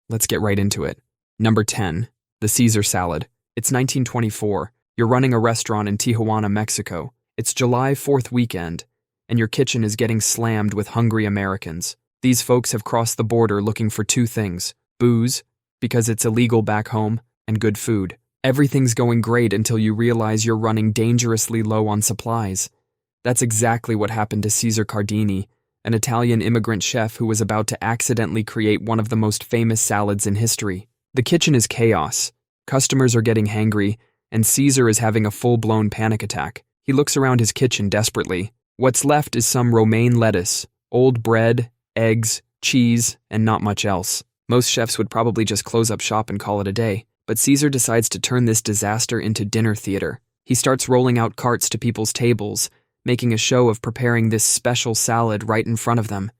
Let's get right into it. Number 10. The Caesar salad. It's 1924. You're running a restaurant in Tijuana, Mexico. It's July 4th weekend, and your kitchen is getting slammed with hungry Americans. These folks have crossed the border looking for two things: booze, because it's illegal back home, and good food. Everything's going great until you realize you're running dangerously low on supplies. That's exactly what happened to Cesar Cardini, an Italian immigrant chef who was about to accidentally create one of the most famous salads in history. The kitchen is chaos. Customers are getting hangry, and Caesar is having a full-blown panic attack. He looks around his kitchen desperately. What's left is some romaine lettuce, old bread, eggs, cheese, and not much else. Most chefs would probably just close up shop and call it a day, but Caesar decides to turn this disaster into dinner theater. He starts rolling out carts to people's tables, making a show of preparing this special salad right in front of them.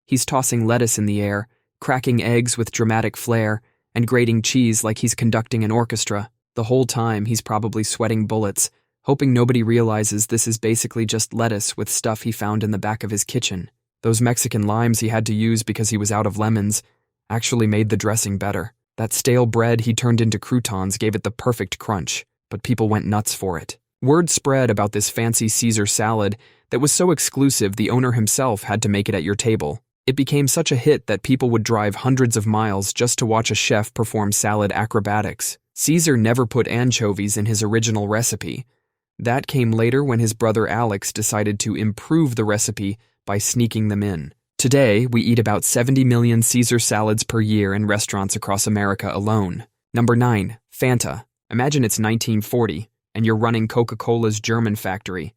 He's tossing lettuce in the air, cracking eggs with dramatic flair, and grating cheese like he's conducting an orchestra. The whole time, he's probably sweating bullets, hoping nobody realizes this is basically just lettuce with stuff he found in the back of his kitchen. Those Mexican limes he had to use because he was out of lemons actually made the dressing better. That stale bread he turned into croutons gave it the perfect crunch, but people went nuts for it. Word spread about this fancy Caesar salad that was so exclusive the owner himself had to make it at your table. It became such a hit that people would drive hundreds of miles just to watch a chef perform salad acrobatics. Caesar never put anchovies in his original recipe. That came later when his brother Alex decided to improve the recipe by sneaking them in. Today, we eat about 70 million Caesar salads per year in restaurants across America alone. Number 9. Fanta. Imagine it's 1940, and you're running Coca-Cola's German factory.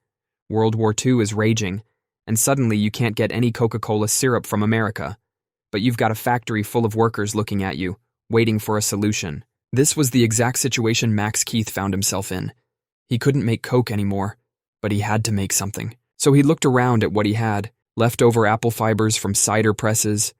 World War II is raging, and suddenly you can't get any Coca-Cola syrup from America. But you've got a factory full of workers looking at you, waiting for a solution. This was the exact situation Max Keith found himself in. He couldn't make Coke anymore, but he had to make something. So he looked around at what he had: leftover apple fibers from cider presses,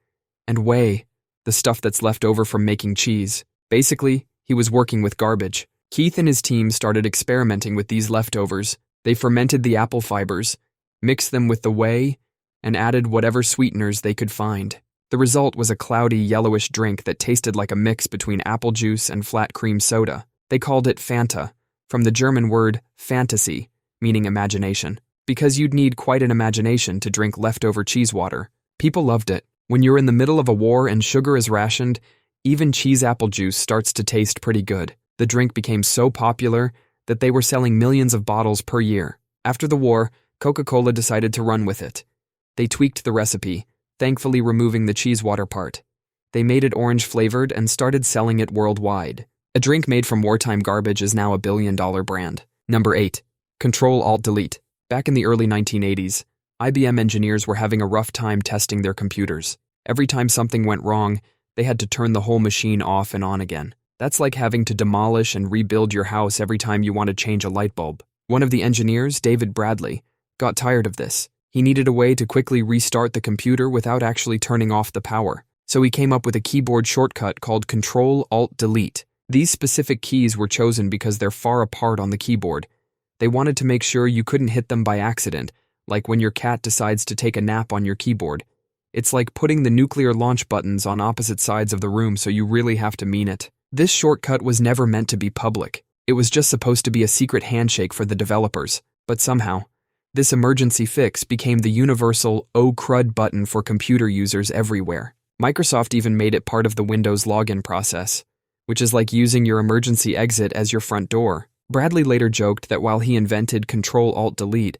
and whey, the stuff that's left over from making cheese. Basically, he was working with garbage. Keith and his team started experimenting with these leftovers. They fermented the apple fibers, mixed them with the whey, and added whatever sweeteners they could find. The result was a cloudy, yellowish drink that tasted like a mix between apple juice and flat cream soda. They called it Fanta, from the German word fantasy, meaning imagination, because you'd need quite an imagination to drink leftover cheese water. People loved it. When you're in the middle of a war and sugar is rationed, even cheese apple juice starts to taste pretty good. The drink became so popular that they were selling millions of bottles per year. After the war, Coca-Cola decided to run with it. They tweaked the recipe, thankfully removing the cheese water part. They made it orange-flavored and started selling it worldwide. A drink made from wartime garbage is now a billion-dollar brand. Number 8. Ctrl+Alt+Delete. Back in the early 1980s, IBM engineers were having a rough time testing their computers. Every time something went wrong, they had to turn the whole machine off and on again. That's like having to demolish and rebuild your house every time you want to change a light bulb. One of the engineers, David Bradley, got tired of this. He needed a way to quickly restart the computer without actually turning off the power. So he came up with a keyboard shortcut called Ctrl+Alt+Delete. These specific keys were chosen because they're far apart on the keyboard. They wanted to make sure you couldn't hit them by accident, like when your cat decides to take a nap on your keyboard. It's like putting the nuclear launch buttons on opposite sides of the room, so you really have to mean it. This shortcut was never meant to be public. It was just supposed to be a secret handshake for the developers. But somehow, this emergency fix became the universal "Oh crud" button for computer users everywhere. Microsoft even made it part of the Windows login process, which is like using your emergency exit as your front door. Bradley later joked that while he invented Ctrl+Alt+Delete,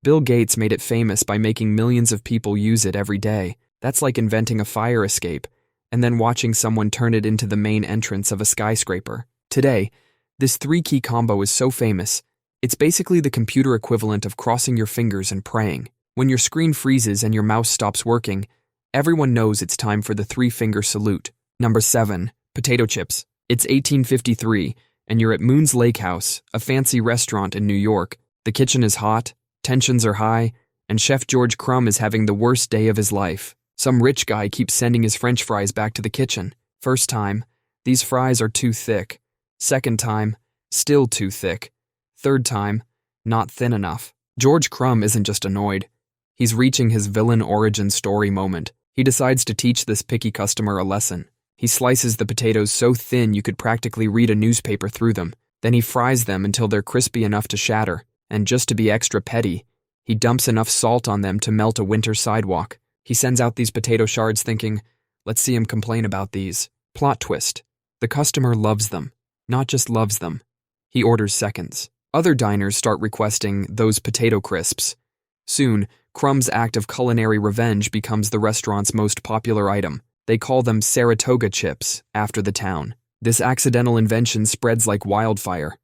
Bill Gates made it famous by making millions of people use it every day. That's like inventing a fire escape, and then watching someone turn it into the main entrance of a skyscraper. Today, this 3-key combo is so famous, it's basically the computer equivalent of crossing your fingers and praying. When your screen freezes and your mouse stops working, everyone knows it's time for the 3-finger salute. Number 7. Potato chips. It's 1853, and you're at Moon's Lake House, a fancy restaurant in New York. The kitchen is hot, tensions are high, and Chef George Crumb is having the worst day of his life. Some rich guy keeps sending his French fries back to the kitchen. First time, these fries are too thick. Second time, still too thick. Third time, not thin enough. George Crumb isn't just annoyed. He's reaching his villain origin story moment. He decides to teach this picky customer a lesson. He slices the potatoes so thin you could practically read a newspaper through them. Then he fries them until they're crispy enough to shatter. And just to be extra petty, he dumps enough salt on them to melt a winter sidewalk. He sends out these potato shards thinking, let's see him complain about these. Plot twist. The customer loves them. Not just loves them. He orders seconds. Other diners start requesting those potato crisps. Soon, Crumb's act of culinary revenge becomes the restaurant's most popular item. They call them Saratoga chips, after the town. This accidental invention spreads like wildfire.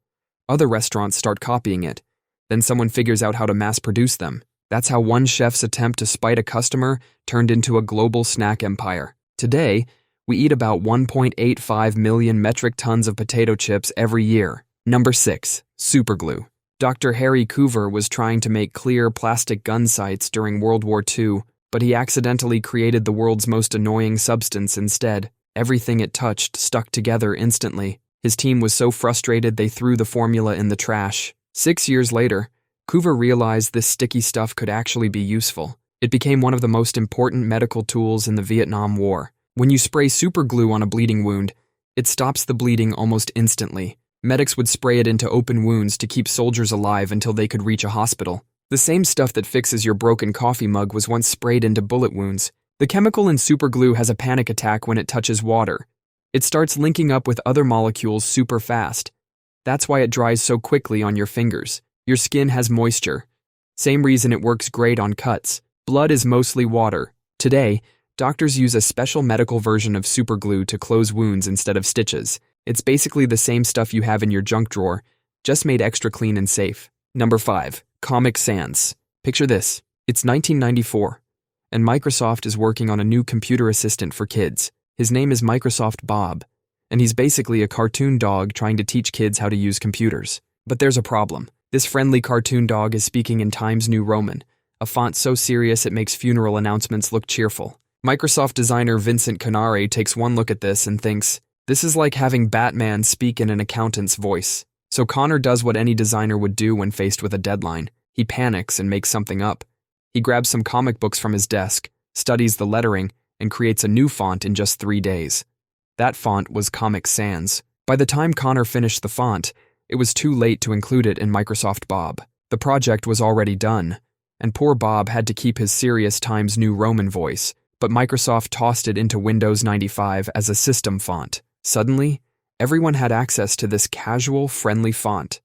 Other restaurants start copying it. Then someone figures out how to mass-produce them. That's how one chef's attempt to spite a customer turned into a global snack empire. Today, we eat about 1.85 million metric tons of potato chips every year. Number 6. Superglue. Dr. Harry Coover was trying to make clear plastic gun sights during World War II, but he accidentally created the world's most annoying substance instead. Everything it touched stuck together instantly. His team was so frustrated they threw the formula in the trash. 6 years later, Coover realized this sticky stuff could actually be useful. It became one of the most important medical tools in the Vietnam War. When you spray superglue on a bleeding wound, it stops the bleeding almost instantly. Medics would spray it into open wounds to keep soldiers alive until they could reach a hospital. The same stuff that fixes your broken coffee mug was once sprayed into bullet wounds. The chemical in superglue has a panic attack when it touches water. It starts linking up with other molecules super fast. That's why it dries so quickly on your fingers. Your skin has moisture. Same reason it works great on cuts. Blood is mostly water. Today, doctors use a special medical version of superglue to close wounds instead of stitches. It's basically the same stuff you have in your junk drawer, just made extra clean and safe. Number 5. Comic Sans. Picture this. It's 1994, and Microsoft is working on a new computer assistant for kids. His name is Microsoft Bob, and he's basically a cartoon dog trying to teach kids how to use computers. But there's a problem. This friendly cartoon dog is speaking in Times New Roman, a font so serious it makes funeral announcements look cheerful. Microsoft designer Vincent Canare takes one look at this and thinks, this is like having Batman speak in an accountant's voice. So Connor does what any designer would do when faced with a deadline. He panics and makes something up. He grabs some comic books from his desk, studies the lettering, and creates a new font in just 3 days. That font was Comic Sans. By the time Connor finished the font, it was too late to include it in Microsoft Bob. The project was already done, and poor Bob had to keep his serious Times New Roman voice, but Microsoft tossed it into Windows 95 as a system font. Suddenly, everyone had access to this casual, friendly font,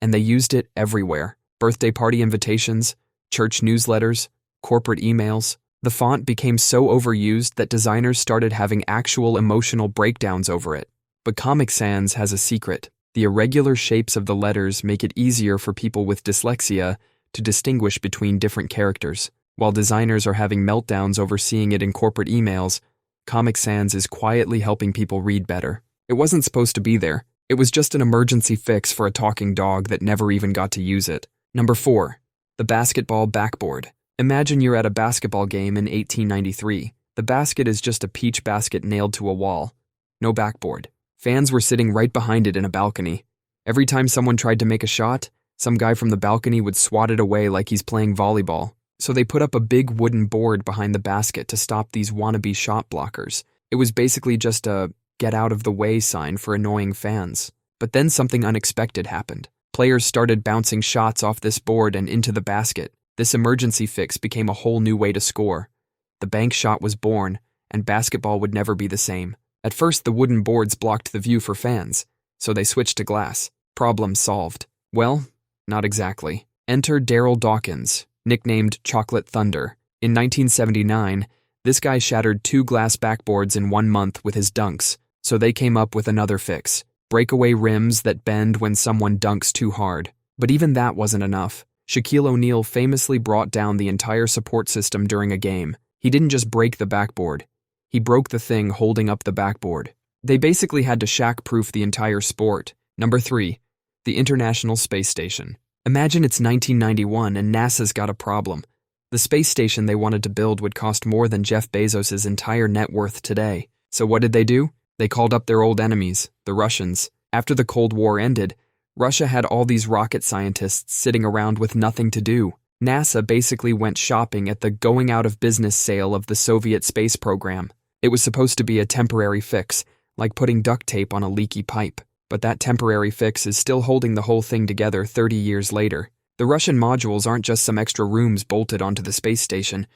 and they used it everywhere. Birthday party invitations, church newsletters, corporate emails. The font became so overused that designers started having actual emotional breakdowns over it. But Comic Sans has a secret. The irregular shapes of the letters make it easier for people with dyslexia to distinguish between different characters. While designers are having meltdowns over seeing it in corporate emails, Comic Sans is quietly helping people read better. It wasn't supposed to be there. It was just an emergency fix for a talking dog that never even got to use it. Number 4. The Basketball Backboard. Imagine you're at a basketball game in 1893. The basket is just a peach basket nailed to a wall. No backboard. Fans were sitting right behind it in a balcony. Every time someone tried to make a shot, some guy from the balcony would swat it away like he's playing volleyball. So they put up a big wooden board behind the basket to stop these wannabe shot blockers. It was basically just a get out of the way sign for annoying fans. But then something unexpected happened. Players started bouncing shots off this board and into the basket. This emergency fix became a whole new way to score. The bank shot was born, and basketball would never be the same. At first, the wooden boards blocked the view for fans, so they switched to glass. Problem solved. Well, not exactly. Enter Daryl Dawkins, nicknamed Chocolate Thunder. In 1979, this guy shattered 2 glass backboards in 1 month with his dunks, so they came up with another fix. Breakaway rims that bend when someone dunks too hard. But even that wasn't enough. Shaquille O'Neal famously brought down the entire support system during a game. He didn't just break the backboard. He broke the thing holding up the backboard. They basically had to Shaq-proof the entire sport. Number 3. The International Space Station. Imagine it's 1991 and NASA's got a problem. The space station they wanted to build would cost more than Jeff Bezos' entire net worth today. So what did they do? They called up their old enemies, the Russians. After the Cold War ended, Russia had all these rocket scientists sitting around with nothing to do. NASA basically went shopping at the going out of business sale of the Soviet space program. It was supposed to be a temporary fix, like putting duct tape on a leaky pipe. But that temporary fix is still holding the whole thing together 30 years later. The Russian modules aren't just some extra rooms bolted onto the space station.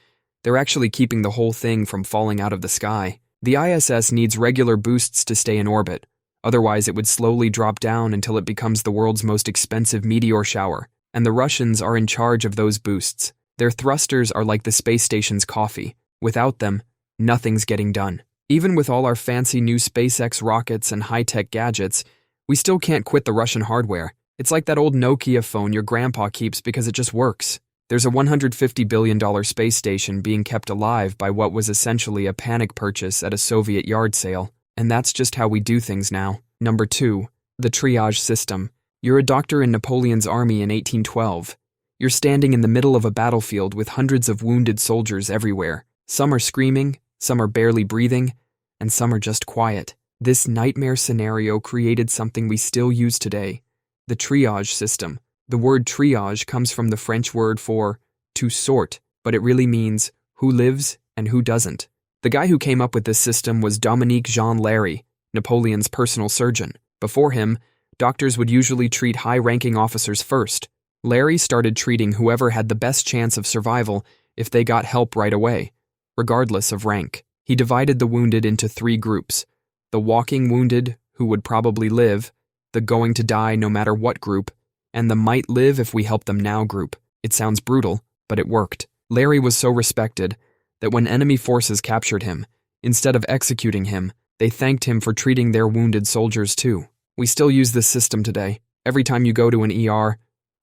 They're actually keeping the whole thing from falling out of the sky. The ISS needs regular boosts to stay in orbit. Otherwise, it would slowly drop down until it becomes the world's most expensive meteor shower. And the Russians are in charge of those boosts. Their thrusters are like the space station's coffee. Without them, nothing's getting done. Even with all our fancy new SpaceX rockets and high-tech gadgets, we still can't quit the Russian hardware. It's like that old Nokia phone your grandpa keeps because it just works. There's a $150 billion space station being kept alive by what was essentially a panic purchase at a Soviet yard sale. And that's just how we do things now. Number 2. The Triage System. You're a doctor in Napoleon's army in 1812. You're standing in the middle of a battlefield with hundreds of wounded soldiers everywhere. Some are screaming, some are barely breathing, and some are just quiet. This nightmare scenario created something we still use today, the triage system. The word triage comes from the French word for to sort, but it really means who lives and who doesn't. The guy who came up with this system was Dominique Jean Larrey, Napoleon's personal surgeon. Before him, doctors would usually treat high-ranking officers first. Larrey started treating whoever had the best chance of survival if they got help right away, regardless of rank. He divided the wounded into 3 groups: the walking wounded, who would probably live, the going to die no matter what group, and the might live if we help them now group. It sounds brutal, but it worked. Larrey was so respected that when enemy forces captured him, instead of executing him, they thanked him for treating their wounded soldiers too. We still use this system today. Every time you go to an ER,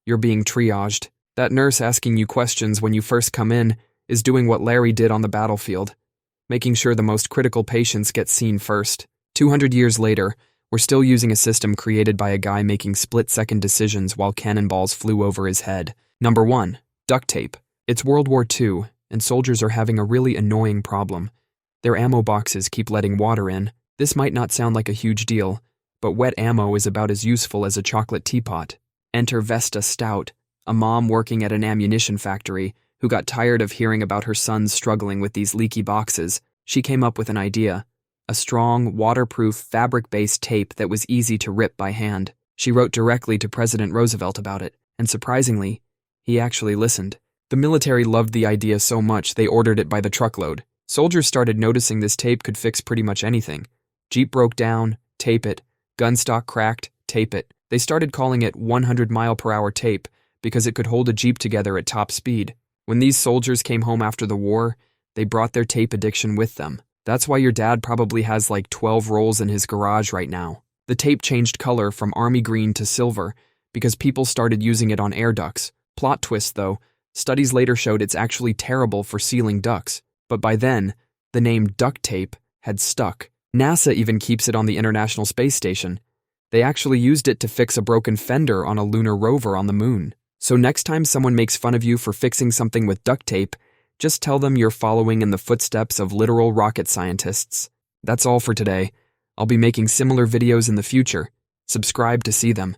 you're being triaged. That nurse asking you questions when you first come in is doing what Larry did on the battlefield, making sure the most critical patients get seen first. 200 years later, we're still using a system created by a guy making split-second decisions while cannonballs flew over his head. Number 1. Duct tape. It's World War II, and soldiers are having a really annoying problem. Their ammo boxes keep letting water in. This might not sound like a huge deal, but wet ammo is about as useful as a chocolate teapot. Enter Vesta Stout, a mom working at an ammunition factory who got tired of hearing about her sons struggling with these leaky boxes. She came up with an idea: a strong, waterproof, fabric-based tape that was easy to rip by hand. She wrote directly to President Roosevelt about it, and surprisingly, he actually listened. The military loved the idea so much they ordered it by the truckload. Soldiers started noticing this tape could fix pretty much anything. Jeep broke down, tape it. Gun stock cracked, tape it. They started calling it 100-mile-per-hour tape because it could hold a Jeep together at top speed. When these soldiers came home after the war, they brought their tape addiction with them. That's why your dad probably has like 12 rolls in his garage right now. The tape changed color from army green to silver because people started using it on air ducts. Plot twist though, studies later showed it's actually terrible for sealing ducts. But by then, the name duct tape had stuck. NASA even keeps it on the International Space Station. They actually used it to fix a broken fender on a lunar rover on the moon. So next time someone makes fun of you for fixing something with duct tape, just tell them you're following in the footsteps of literal rocket scientists. That's all for today. I'll be making similar videos in the future. Subscribe to see them.